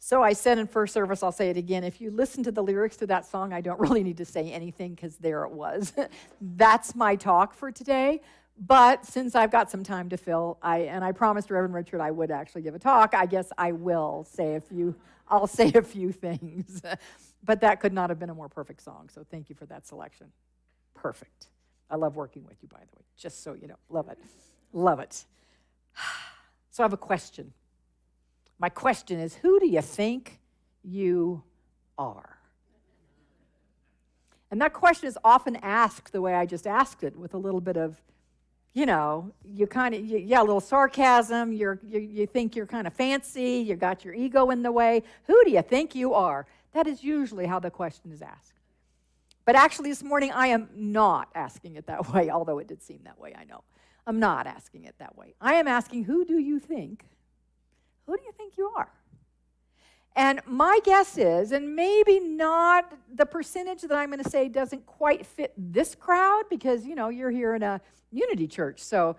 So I said in first service, I'll say it again, if you listen to the lyrics to that song, I don't really need to say anything because there it was. That's my talk for today. But since I've got some time to fill, I promised Reverend Richard I would actually give a talk, I guess I will say I'll say a few things. But that could not have been a more perfect song, so thank you for that selection. Perfect. I love working with you, by the way, just so you know. Love it. Love it. So I have a question. My question is, who do you think you are? And that question is often asked the way I just asked it, with a little bit of, you a little sarcasm. You think you're kind of fancy. You got your ego in the way. Who do you think you are? That is usually how the question is asked. But actually this morning I am not asking it that way, although it did seem that way, I know. I'm not asking it that way. I am asking, who do you think you are? And my guess is, and maybe not the percentage that I'm going to say doesn't quite fit this crowd, because, you're here in a Unity church, so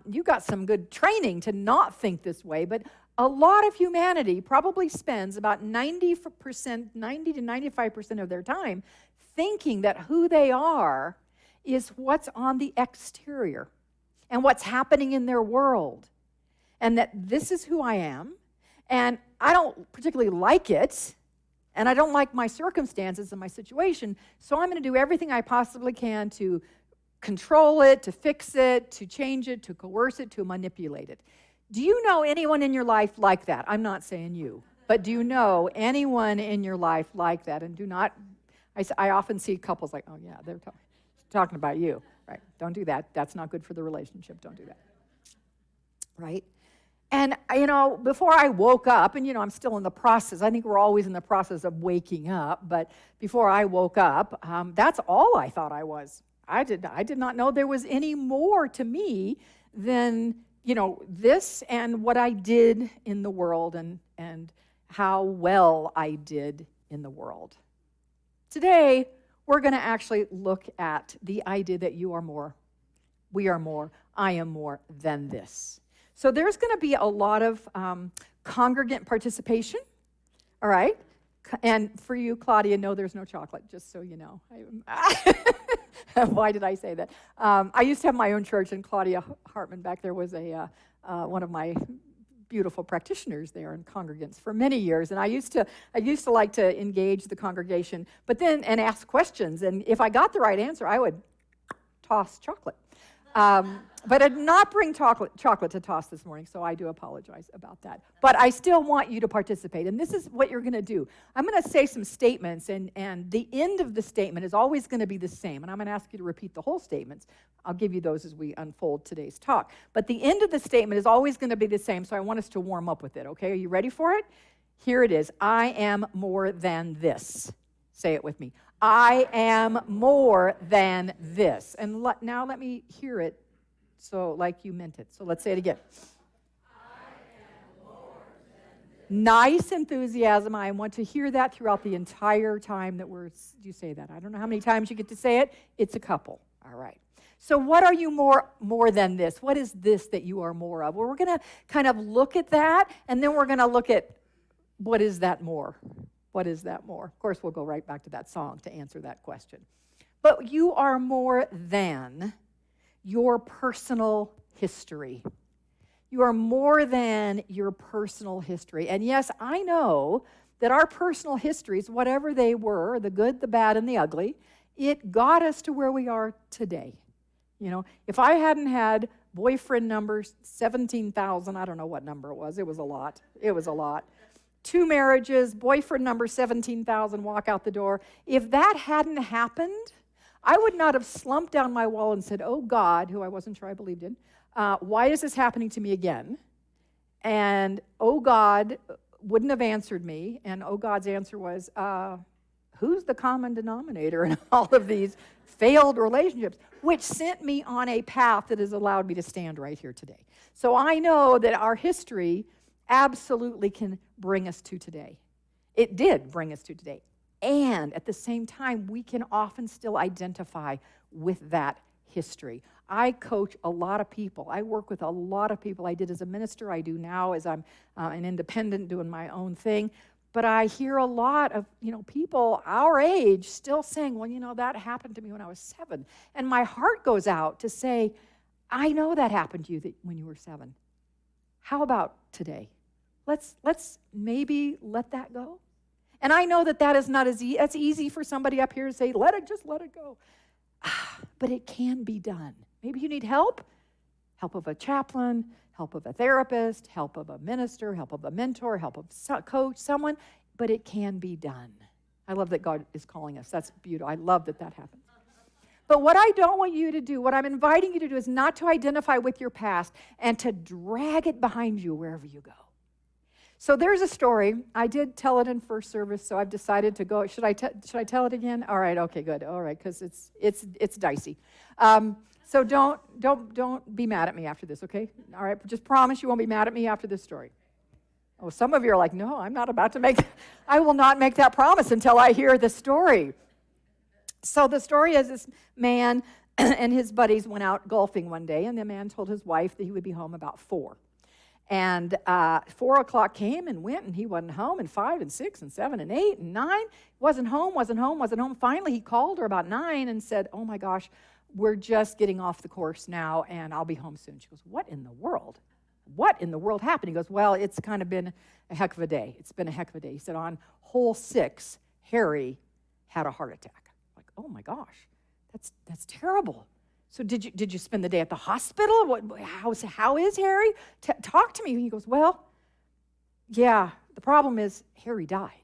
you got some good training to not think this way, but a lot of humanity probably spends about 90 to 95% of their time thinking that who they are is what's on the exterior and what's happening in their world, and that this is who I am, and I don't particularly like it, and I don't like my circumstances and my situation, so I'm going to do everything I possibly can to control it, to fix it, to change it, to coerce it, to manipulate it. Do you know anyone in your life like that? I'm not saying you, but do you know anyone in your life like that? And do not, I often see couples like, oh yeah, they're talking about you. Right, don't do that. That's not good for the relationship. Don't do that. Right? And, before I woke up, and, I'm still in the process. I think we're always in the process of waking up. But before I woke up, that's all I thought I was. I did not know there was any more to me than, this and what I did in the world and how well I did in the world. Today, we're going to actually look at the idea that you are more, we are more, I am more than this. So there's going to be a lot of congregant participation, all right? And for you, Claudia, no, there's no chocolate, just so you know. Why did I say that? I used to have my own church, and Claudia Hartman back there was one of my beautiful practitioners there and congregants for many years, and I used to like to engage the congregation, and ask questions, and if I got the right answer, I would toss chocolate. But I did not bring chocolate to toss this morning, so I do apologize about that. But I still want you to participate, and this is what you're going to do. I'm going to say some statements, and the end of the statement is always going to be the same, and I'm going to ask you to repeat the whole statements. I'll give you those as we unfold today's talk. But the end of the statement is always going to be the same, so I want us to warm up with it, okay? Are you ready for it? Here it is. I am more than this. Say it with me. I am more than this. And now let me hear it so like you meant it. So let's say it again. I am more than this. Nice enthusiasm. I want to hear that throughout the entire time that you say that. I don't know how many times you get to say it. It's a couple. All right. So what are you more than this? What is this that you are more of? Well, we're going to kind of look at that, and then we're going to look at what is that more? What is that more? Of course, we'll go right back to that song to answer that question. But you are more than your personal history. You are more than your personal history. And yes, I know that our personal histories, whatever they were, the good, the bad, and the ugly, it got us to where we are today. If I hadn't had boyfriend numbers, 17,000, I don't know what number it was a lot. It was a lot. 2 marriages, boyfriend number 17,000, walk out the door. If that hadn't happened, I would not have slumped down my wall and said, oh God, who I wasn't sure I believed in, why is this happening to me again? And oh God wouldn't have answered me, and oh God's answer was, who's the common denominator in all of these failed relationships, which sent me on a path that has allowed me to stand right here today. So I know that our history absolutely can bring us to today. It did bring us to today. And at the same time, we can often still identify with that history. I coach a lot of people. I work with a lot of people. I did as a minister. I do now as I'm an independent doing my own thing. But I hear a lot of, people our age still saying, well, that happened to me when I was 7. And my heart goes out to say, I know that happened to you when you were 7. How about today? Let's maybe let that go. And I know that is not as easy. That's easy for somebody up here to say, just let it go. But it can be done. Maybe you need help of a chaplain, help of a therapist, help of a minister, help of a mentor, help of a coach, someone, but it can be done. I love that God is calling us. That's beautiful. I love that happens. But what I don't want you to do, what I'm inviting you to do, is not to identify with your past and to drag it behind you wherever you go. So there's a story. I did tell it in first service, so I've decided to go. Should I tell it again? All right. Okay. Good. All right, because it's dicey. So don't be mad at me after this. Okay. All right. Just promise you won't be mad at me after this story. Oh, some of you are like, no, I'm not about to I will not make that promise until I hear the story. So the story is this man and his buddies went out golfing one day, and the man told his wife that he would be home about 4. And 4 o'clock came and went, and he wasn't home, and 5 and 6 and 7 and 8 and 9. Wasn't home. Finally, he called her about 9 and said, oh my gosh, we're just getting off the course now, and I'll be home soon. She goes, what in the world? What in the world happened? He goes, well, it's kind of been a heck of a day. It's been a heck of a day. He said, on hole 6, Harry had a heart attack. Like, oh my gosh, that's terrible. So did you spend the day at the hospital? How is Harry? Talk to me. He goes, well, yeah, the problem is Harry died.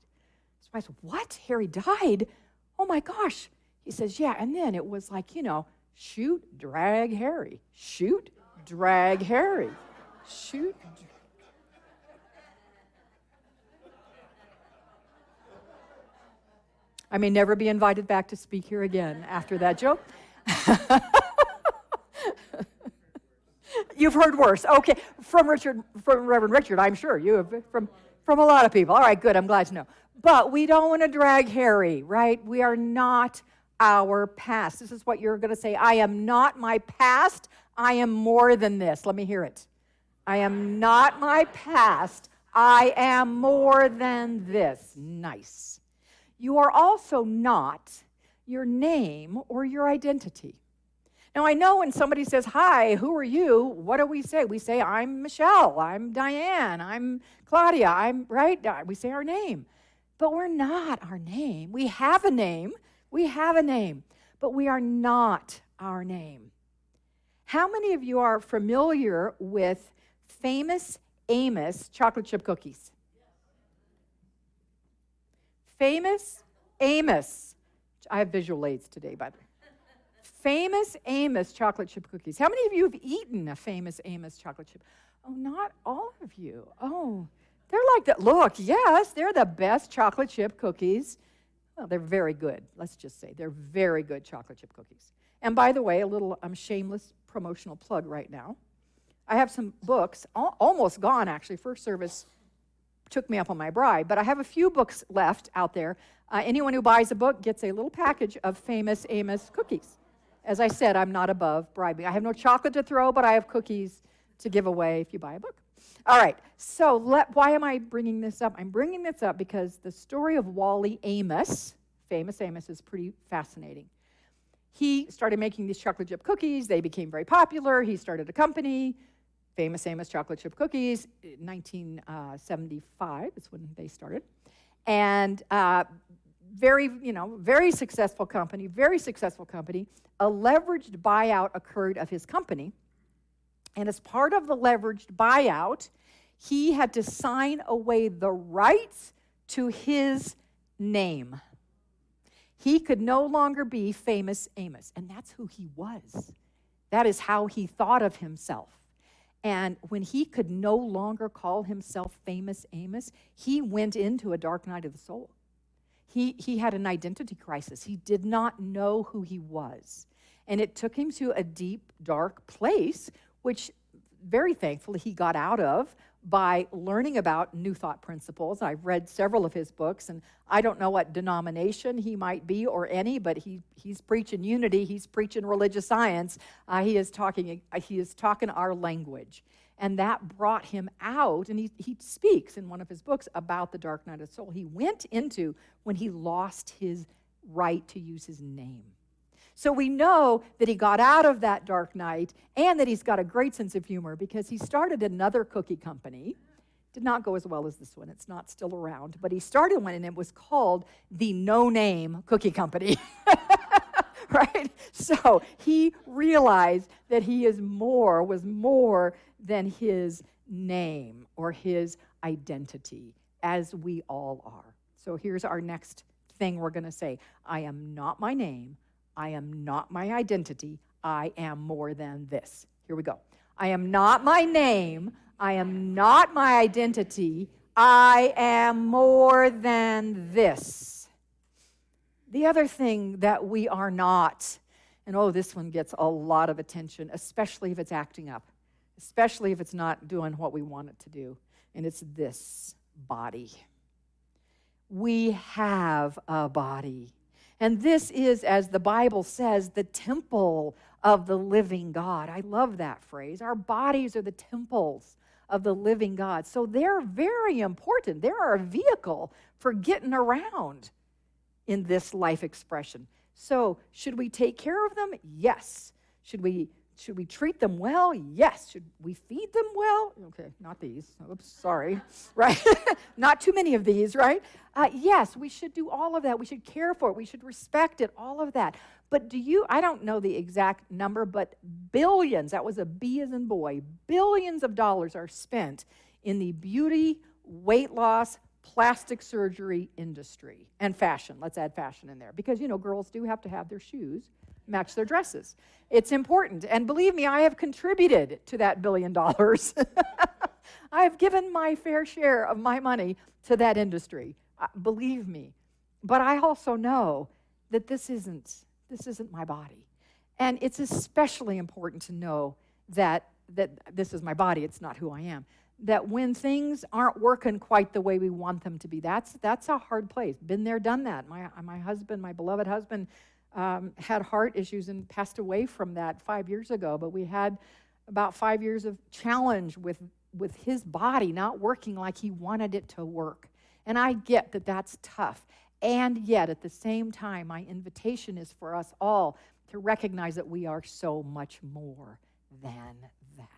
So I said, what? Harry died? Oh my gosh. He says, yeah, and then it was like, shoot, drag Harry. Shoot, drag Harry. Shoot. I may never be invited back to speak here again after that joke. You've heard worse. Okay, from Reverend Richard, I'm sure. You have from a lot of people. All right, good, I'm glad to know. But we don't want to drag Harry, right? We are not our past. This is what you're going to say. I am not my past. I am more than this. Let me hear it. I am not my past. I am more than this. Nice. You are also not your name or your identity. Now, I know when somebody says, hi, who are you? What do we say? We say, I'm Michelle, I'm Diane, I'm Claudia, I'm, right? We say our name. But we're not our name. We have a name, but we are not our name. How many of you are familiar with Famous Amos chocolate chip cookies? Famous Amos. I have visual aids today, by the way. Famous Amos chocolate chip cookies. How many of you have eaten a Famous Amos chocolate chip? Oh, not all of you. Oh, they're like that. Look, yes, they're the best chocolate chip cookies. Well, they're very good. Let's just say they're very good chocolate chip cookies. And by the way, a little shameless promotional plug right now. I have some books, almost gone actually. First service took me up on my bribe, but I have a few books left out there. Anyone who buys a book gets a little package of Famous Amos cookies. As I said, I'm not above bribing. I have no chocolate to throw, but I have cookies to give away if you buy a book. All right, so why am I bringing this up? I'm bringing this up because the story of Wally Amos, Famous Amos, is pretty fascinating. He started making these chocolate chip cookies. They became very popular. He started a company, Famous Amos Chocolate Chip Cookies, 1975 is when they started. And very successful company, A leveraged buyout occurred of his company. And as part of the leveraged buyout, he had to sign away the rights to his name. He could no longer be Famous Amos. And that's who he was. That is how he thought of himself. And when he could no longer call himself Famous Amos, he went into a dark night of the soul. He had an identity crisis. He did not know who he was. And it took him to a deep, dark place, which very thankfully he got out of by learning about New Thought principles. I've read several of his books, and I don't know what denomination he might be or any, but he's preaching unity. He's preaching religious science. He is talking our language. and that brought him out, and he speaks in one of his books about the dark night of the soul. He went into when he lost his right to use his name. So we know that he got out of that dark night and that he's got a great sense of humor because he started another cookie company. Did not go as well as this one. It's not still around. But he started one, and it was called the No Name Cookie Company. Right? So he realized that he was more than his name or his identity, as we all are. So here's our next thing we're going to say. I am not my name. I am not my identity. I am more than this. Here we go. I am not my name. I am not my identity. I am more than this. The other thing that we are not, and this one gets a lot of attention, especially if it's acting up, especially if it's not doing what we want it to do, and it's this body. We have a body. And this is, as the Bible says, the temple of the living God. I love that phrase. Our bodies are the temples of the living God. So they're very important. They're a vehicle for getting around in this life expression. So should we take care of them? Yes. Should we treat them well? Yes. Should we feed them well? Okay, not these. Oops, sorry. Right? Not too many of these, right? Yes, we should do all of that. We should care for it. We should respect it, all of that. But I don't know the exact number, but billions, that was a B as in boy, billions of dollars are spent in the beauty, weight loss, plastic surgery industry, and fashion. Let's add fashion in there. Because, girls do have to have their shoes match their dresses. It's important. And believe me, I have contributed to that $1 billion. I have given my fair share of my money to that industry. Believe me. But I also know that this isn't my body. And it's especially important to know that this is my body, it's not who I am. That when things aren't working quite the way we want them to be, that's a hard place. Been there, done that. My husband, my beloved husband, had heart issues and passed away from that 5 years ago. But we had about 5 years of challenge with his body not working like he wanted it to work. And I get that that's tough. And yet, at the same time, my invitation is for us all to recognize that we are so much more than that.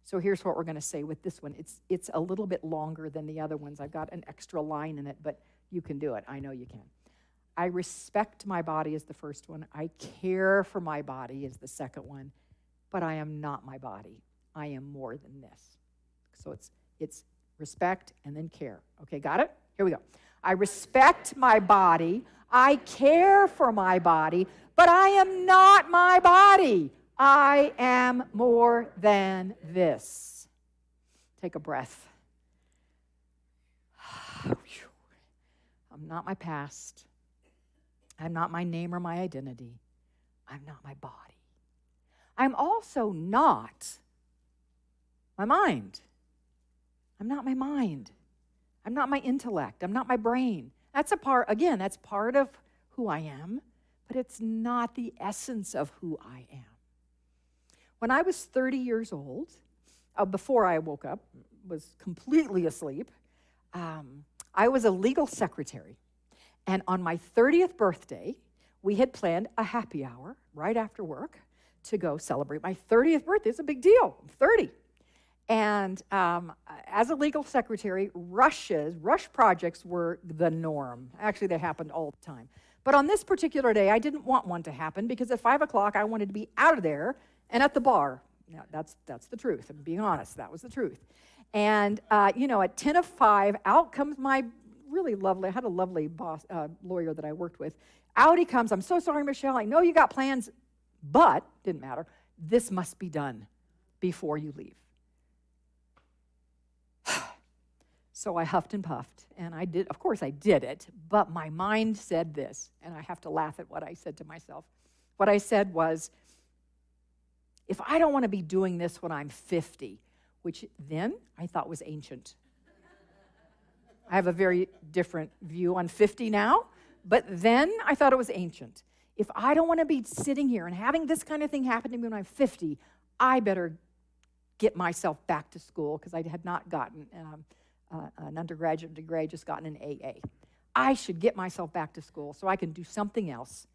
So here's what we're going to say with this one. It's a little bit longer than the other ones. I've got an extra line in it, but you can do it. I know you can. I respect my body is the first one. I care for my body is the second one. But I am not my body. I am more than this. So it's respect and then care. Okay, got it? Here we go. I respect my body. I care for my body, but I am not my body. I am more than this. Take a breath. I'm not my past. I'm not my name or my identity. I'm not my body. I'm also not my mind. I'm not my mind. I'm not my intellect. I'm not my brain. That's part of who I am, but it's not the essence of who I am. When I was 30 years old, before I woke up, was completely asleep, I was a legal secretary. And on my 30th birthday, we had planned a happy hour right after work to go celebrate my 30th birthday. It's a big deal. I'm 30. And as a legal secretary, rush projects were the norm. Actually, they happened all the time. But on this particular day, I didn't want one to happen because at 5 o'clock, I wanted to be out of there and at the bar. Now, that's the truth. I'm being honest. That was the truth. And, at 10 of 5, out comes my really lovely, I had a lovely boss, lawyer that I worked with. Out he comes. I'm so sorry, Michelle. I know you got plans, but, didn't matter. This must be done before you leave. So I huffed and puffed, and I did it, but my mind said this, and I have to laugh at what I said to myself. What I said was, if I don't want to be doing this when I'm 50, which then I thought was ancient. I have a very different view on 50 now, but then I thought it was ancient. If I don't want to be sitting here and having this kind of thing happen to me when I'm 50, I better get myself back to school because I had not gotten an undergraduate degree, I just gotten an AA. I should get myself back to school so I can do something else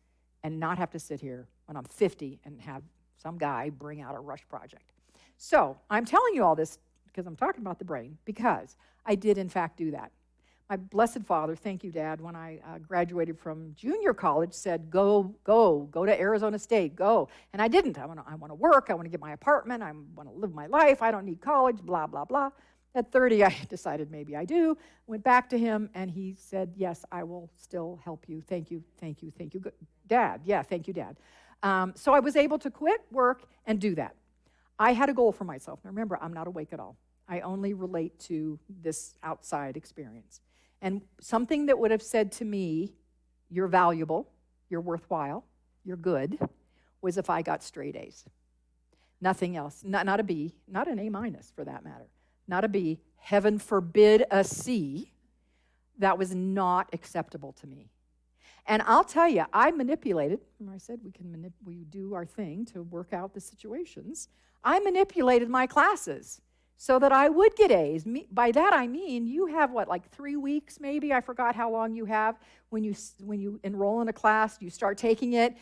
and not have to sit here when I'm 50 and have some guy bring out a rush project. So I'm telling you all this because I'm talking about the brain, because I did in fact do that. My blessed father, thank you, Dad, when I graduated from junior college, said, go to Arizona State, go. And I didn't. I want to work. I want to get my apartment. I want to live my life. I don't need college, blah, blah, blah. At 30, I decided maybe I do. Went back to him, and he said, yes, I will still help you. Thank you, thank you, thank you. Dad, yeah, thank you, Dad. So I was able to quit work and do that. I had a goal for myself. Now remember, I'm not awake at all. I only relate to this outside experience. And something that would have said to me, you're valuable, you're worthwhile, you're good, was if I got straight A's. Nothing else. Not a B, not an A minus for that matter. Not a B, heaven forbid a C. That was not acceptable to me. And I'll tell you, I manipulated, I said we do our thing to work out the situations. I manipulated my classes so that I would get A's. By that I mean you have, like 3 weeks maybe? I forgot how long you have when you enroll in a class, you start taking it.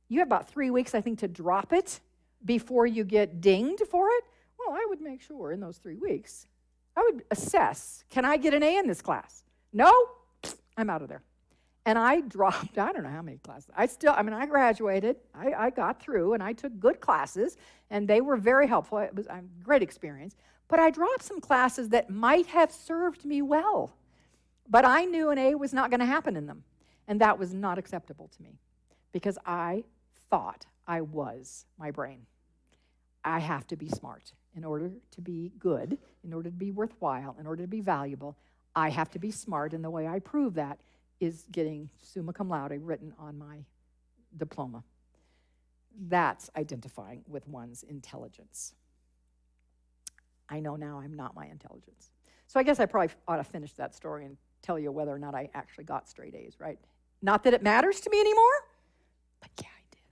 You have about 3 weeks, I think, to drop it before you get dinged for it. Well, I would make sure in those 3 weeks, I would assess, can I get an A in this class? No? I'm out of there. And I dropped, I don't know how many classes. I graduated, I got through, and I took good classes, and they were very helpful. It was a great experience. But I dropped some classes that might have served me well. But I knew an A was not going to happen in them. And that was not acceptable to me because I thought I was my brain. I have to be smart in order to be good, in order to be worthwhile, in order to be valuable. I have to be smart, and the way I prove that is getting summa cum laude written on my diploma. That's identifying with one's intelligence. I know now I'm not my intelligence. So I guess I probably ought to finish that story and tell you whether or not I actually got straight A's, right? Not that it matters to me anymore, but yeah, I did.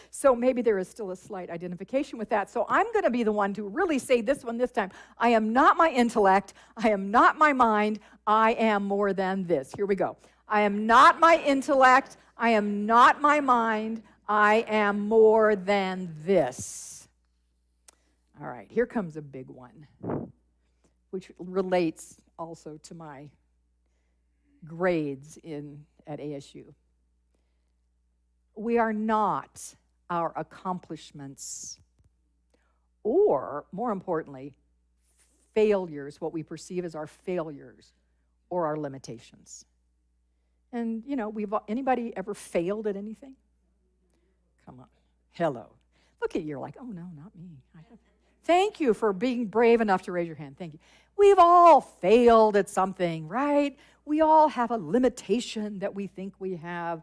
So maybe there is still a slight identification with that. So I'm going to be the one to really say this one this time. I am not my intellect. I am not my mind. I am more than this. Here we go. I am not my intellect. I am not my mind. I am more than this. All right, here comes a big one, which relates also to my grades at ASU. We are not our accomplishments, or more importantly, failures, what we perceive as our failures or our limitations. And anybody ever failed at anything? Come on. Hello. Look at you, you're like, oh no, not me. Thank you for being brave enough to raise your hand. Thank you. We've all failed at something, right? We all have a limitation that we think we have.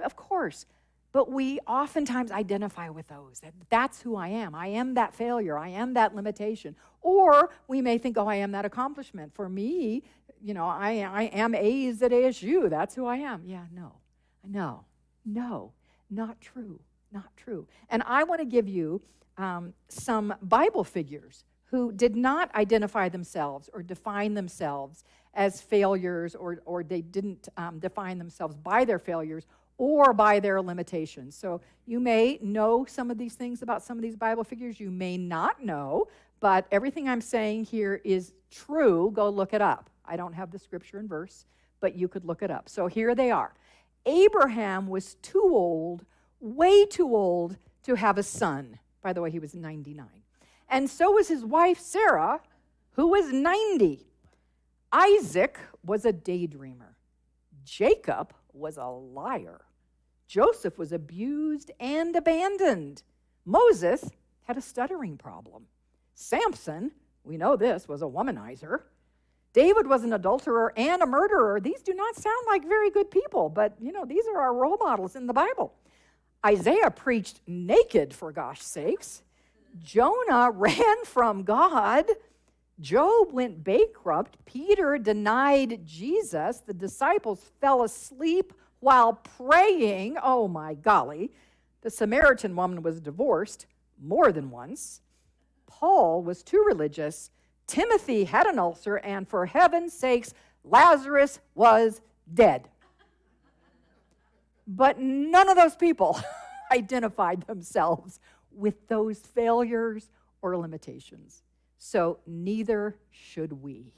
Of course. But we oftentimes identify with those. That's who I am. I am that failure. I am that limitation. Or we may think, oh, I am that accomplishment. For me, I am A's at ASU. That's who I am. Yeah, no, not true, not true. And I want to give you some Bible figures who did not identify themselves or define themselves as failures, or they didn't define themselves by their failures or by their limitations. So you may know some of these things about some of these Bible figures. You may not know, but everything I'm saying here is true. Go look it up. I don't have the scripture and verse, but you could look it up. So here they are. Abraham was too old, way too old, to have a son. By the way, he was 99. And so was his wife, Sarah, who was 90. Isaac was a daydreamer. Jacob was a liar. Joseph was abused and abandoned. Moses had a stuttering problem. Samson, we know this, was a womanizer. David was an adulterer and a murderer. These do not sound like very good people, but these are our role models in the Bible. Isaiah preached naked, for gosh sakes. Jonah ran from God. Job went bankrupt. Peter denied Jesus. The disciples fell asleep while praying. Oh my golly. The Samaritan woman was divorced more than once. Paul was too religious. Timothy had an ulcer, and for heaven's sakes, Lazarus was dead. But none of those people identified themselves with those failures or limitations. So neither should we.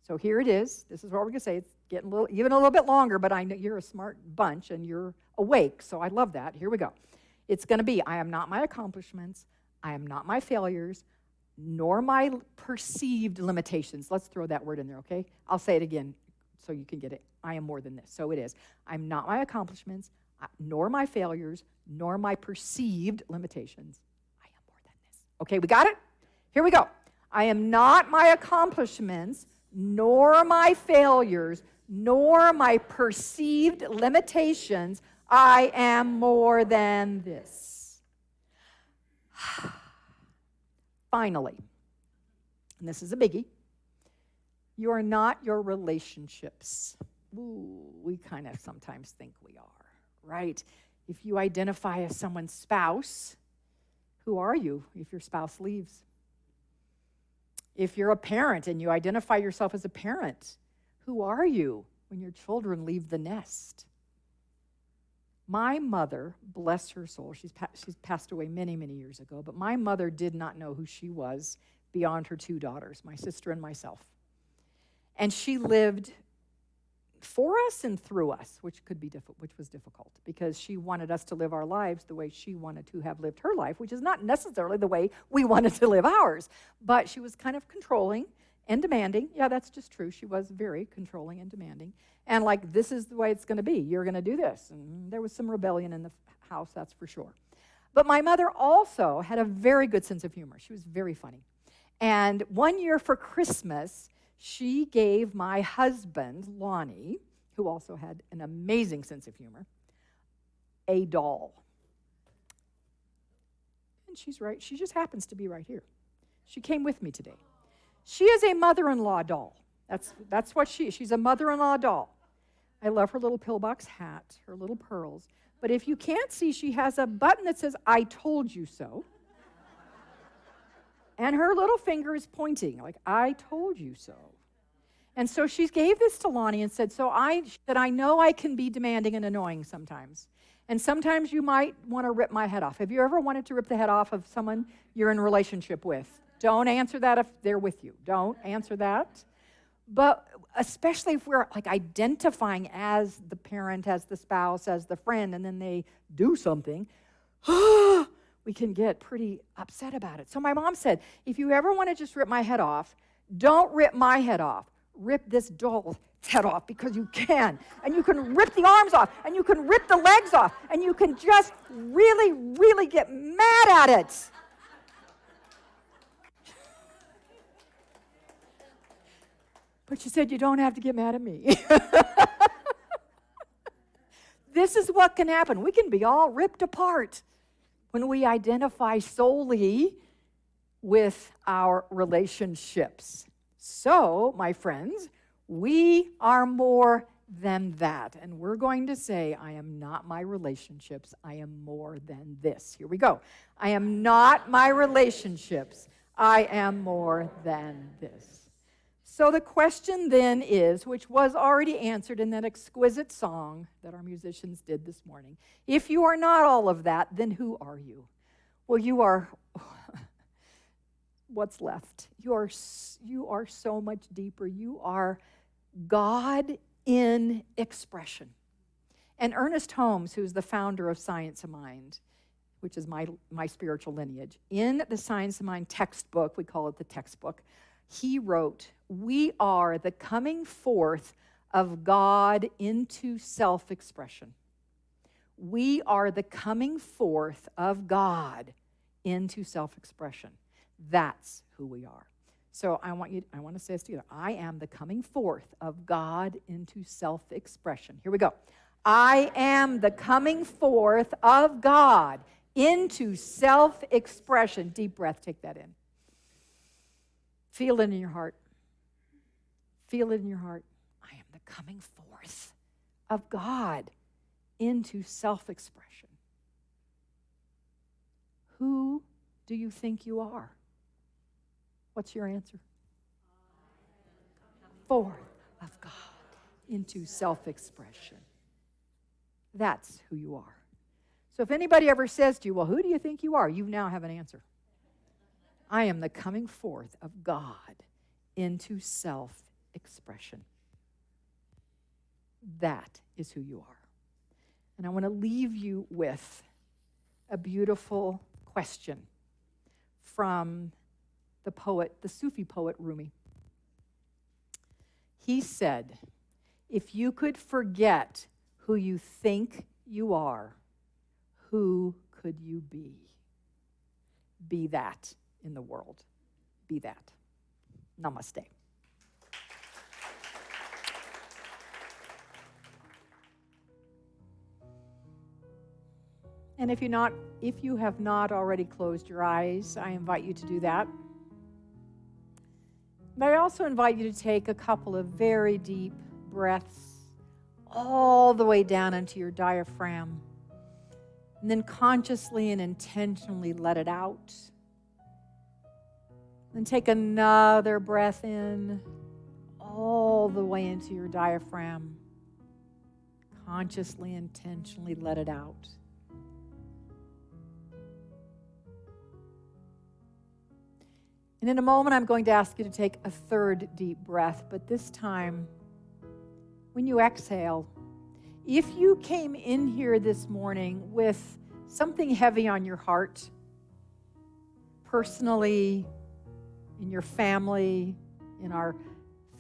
So here it is. This is what we're going to say. It's getting even a little bit longer, but I know you're a smart bunch and you're awake, so I love that. Here we go. It's going to be, I am not my accomplishments, I am not my failures, nor my perceived limitations. Let's throw that word in there, okay? I'll say it again so you can get it. I am more than this. So it is. I'm not my accomplishments, nor my failures, nor my perceived limitations. I am more than this. Okay, we got it? Here we go. I am not my accomplishments, nor my failures, nor my perceived limitations. I am more than this. Finally, and this is a biggie, you are not your relationships. Ooh, we kind of sometimes think we are, right? If you identify as someone's spouse, who are you if your spouse leaves? If you're a parent and you identify yourself as a parent, who are you when your children leave the nest? My mother, bless her soul, she's passed away many, many years ago, but my mother did not know who she was beyond her two daughters, my sister and myself. And she lived for us and through us, which was difficult because she wanted us to live our lives the way she wanted to have lived her life, which is not necessarily the way we wanted to live ours. But she was kind of controlling and demanding. Yeah, that's just true. She was very controlling and demanding. And like, this is the way it's going to be. You're going to do this. And there was some rebellion in the house, that's for sure. But my mother also had a very good sense of humor. She was very funny. And one year for Christmas, she gave my husband, Lonnie, who also had an amazing sense of humor, a doll. And she's right. She just happens to be right here. She came with me today. She is a mother-in-law doll. That's what she is. She's a mother-in-law doll. I love her little pillbox hat, her little pearls. But if you can't see, she has a button that says, "I told you so." And her little finger is pointing, like, "I told you so." And so she gave this to Lonnie and said, I know I can be demanding and annoying sometimes. And sometimes you might want to rip my head off. Have you ever wanted to rip the head off of someone you're in a relationship with? Don't answer that if they're with you. Don't answer that. But especially if we're like identifying as the parent, as the spouse, as the friend, and then they do something, we can get pretty upset about it. So my mom said, if you ever want to just rip my head off, don't rip my head off. Rip this doll's head off because you can. And you can rip the arms off, and you can rip the legs off, and you can just really, really get mad at it. But she said, you don't have to get mad at me. This is what can happen. We can be all ripped apart when we identify solely with our relationships. So, my friends, we are more than that. And we're going to say, I am not my relationships. I am more than this. Here we go. I am not my relationships. I am more than this. So the question then is, which was already answered in that exquisite song that our musicians did this morning, if you are not all of that, then who are you? Well, you are what's left. You are so much deeper. You are God in expression. And Ernest Holmes, who's the founder of Science of Mind, which is my spiritual lineage, in the Science of Mind textbook, we call it the textbook, he wrote, we are the coming forth of God into self-expression. We are the coming forth of God into self-expression. That's who we are. So I want to say this together. I am the coming forth of God into self-expression. Here we go. I am the coming forth of God into self-expression. Deep breath, take that in. Feel it in your heart. Feel it in your heart. I am the coming forth of God into self-expression. Who do you think you are? What's your answer? Forth of God into self-expression. That's who you are. So if anybody ever says to you, well, who do you think you are? You now have an answer. I am the coming forth of God into self-expression. That is who you are. And I want to leave you with a beautiful question from the poet, the Sufi poet Rumi. He said, if you could forget who you think you are, who could you be? Be that in the world. Be that. Namaste. And if you have not already closed your eyes, I invite you to do that. But I also invite you to take a couple of very deep breaths all the way down into your diaphragm. And then consciously and intentionally let it out. Then take another breath in all the way into your diaphragm. Consciously, intentionally let it out. And in a moment, I'm going to ask you to take a third deep breath, but this time, when you exhale, if you came in here this morning with something heavy on your heart, personally, in your family, in our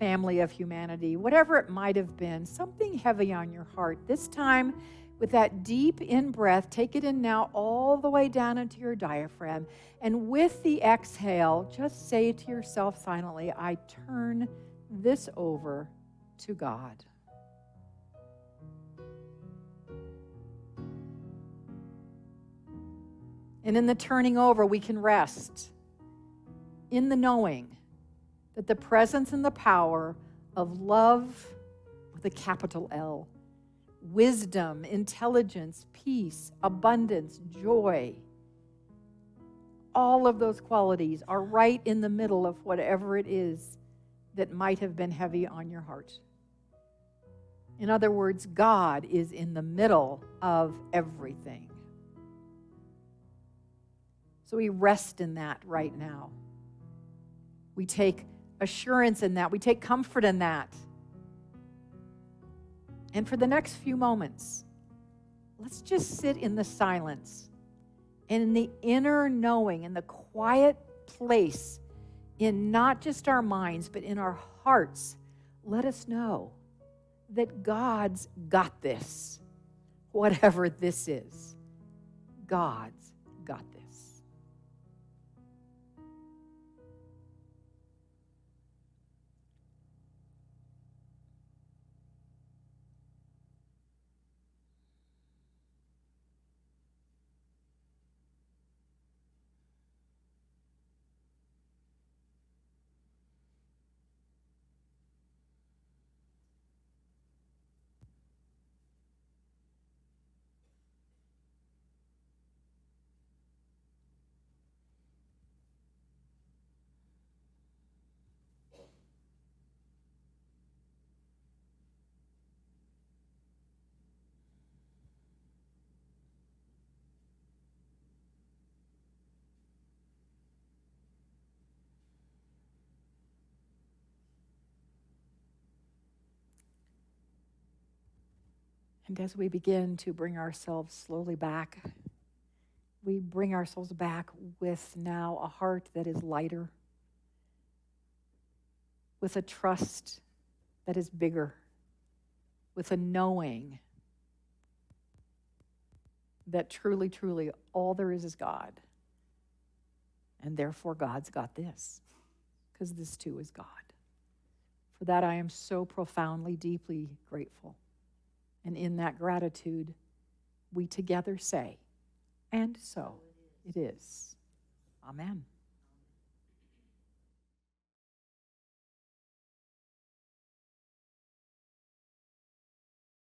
family of humanity, whatever it might have been, something heavy on your heart, this time, with that deep in-breath, take it in now all the way down into your diaphragm. And with the exhale, just say to yourself silently, I turn this over to God. And in the turning over, we can rest in the knowing that the presence and the power of love with a capital L, wisdom, intelligence, peace, abundance, joy, all of those qualities are right in the middle of whatever it is that might have been heavy on your heart. In other words, God is in the middle of everything. So we rest in that right now. We take assurance in that. We take comfort in that. And for the next few moments, let's just sit in the silence and in the inner knowing, in the quiet place, in not just our minds, but in our hearts. Let us know that God's got this, whatever this is. God's got this. And as we begin to bring ourselves slowly back, we bring ourselves back with now a heart that is lighter, with a trust that is bigger, with a knowing that truly, truly all there is God. And therefore God's got this, because this too is God. For that I am so profoundly, deeply grateful. And in that gratitude, we together say, and so it is. Amen.